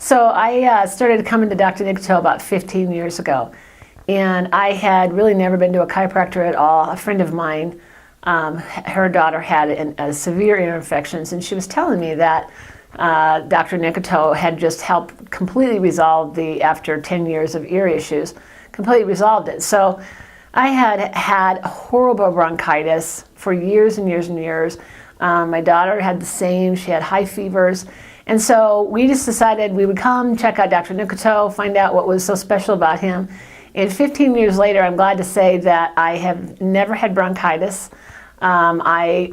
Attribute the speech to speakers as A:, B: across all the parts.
A: So I started coming to Dr. Nikitow about 15 years ago, and I had really never been to a chiropractor at all. A friend of mine, her daughter had a severe ear infections, and she was telling me that Dr. Nikitow had just helped completely resolve after 10 years of ear issues, completely resolved it. So I had horrible bronchitis for years and years and years. My daughter had the same. She had high fevers. And so we just decided we would come check out Dr. Nikitow, find out what was so special about him. And 15 years later, I'm glad to say that I have never had bronchitis. I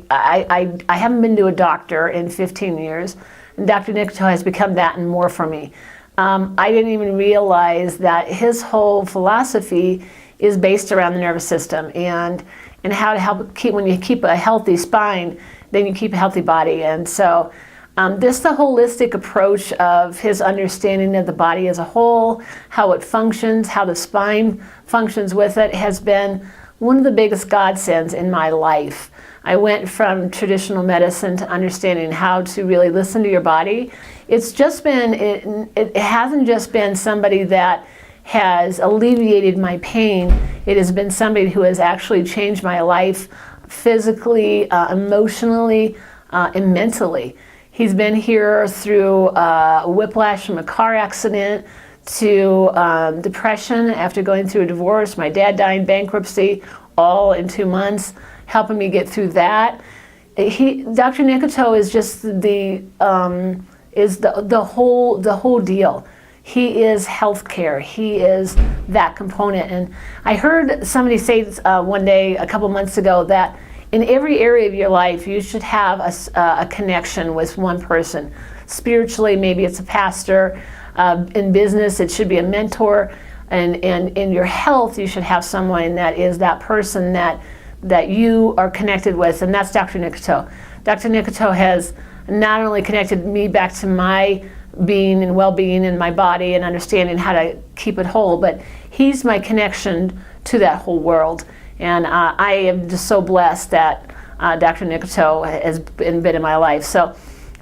A: haven't been to a doctor in 15 years. And Dr. Nikitow has become that and more for me. I didn't even realize that his whole philosophy is based around the nervous system and how to help keep, when you keep a healthy spine, then you keep a healthy body. And so this the holistic approach of his understanding of the body as a whole, how it functions, how the spine functions with it, has been one of the biggest godsends in my life. I went from traditional medicine to understanding how to really listen to your body. It's just been, it hasn't just been somebody that has alleviated my pain. It has been somebody who has actually changed my life physically, emotionally, and mentally. He's been here through whiplash from a car accident to depression after going through a divorce, my dad dying, bankruptcy, all in 2 months, helping me get through that. Dr. Nikitow is just the whole deal. He is healthcare. He is that component. And I heard somebody say one day, a couple months ago, that in every area of your life, you should have a connection with one person. Spiritually, maybe it's a pastor. In business, it should be a mentor. And in your health, you should have someone that is that person that you are connected with, and that's Dr. Nikitow. Dr. Nikitow has not only connected me back to my being and well-being in my body and understanding how to keep it whole, but he's my connection to that whole world. And I am just so blessed that Dr. Nikitow has been in my life. So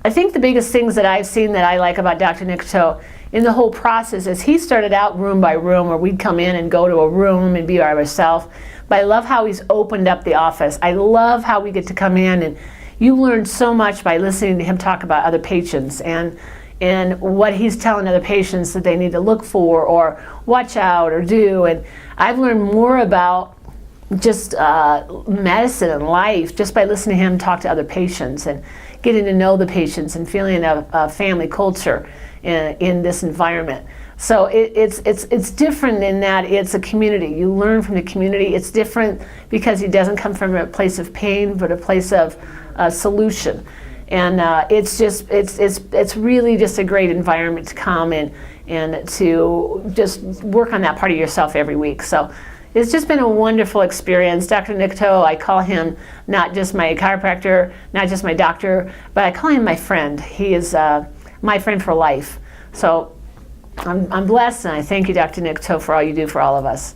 A: I think the biggest things that I've seen that I like about Dr. Nikitow in the whole process is he started out room by room, where we'd come in and go to a room and be by ourselves. But I love how he's opened up the office. I love how we get to come in, and you learn so much by listening to him talk about other patients and what he's telling other patients that they need to look for or watch out or do. And I've learned more about just medicine and life just by listening to him talk to other patients and getting to know the patients and feeling a family culture in this environment. So it's different in that it's a community. You learn from the community. It's different because he doesn't come from a place of pain, but a place of solution. And it's really just a great environment to come and to just work on that part of yourself every week. So it's just been a wonderful experience. Dr. Nikitow, I call him not just my chiropractor, not just my doctor, but I call him my friend. He is my friend for life. So I'm blessed, and I thank you, Dr. Nikitow, for all you do for all of us.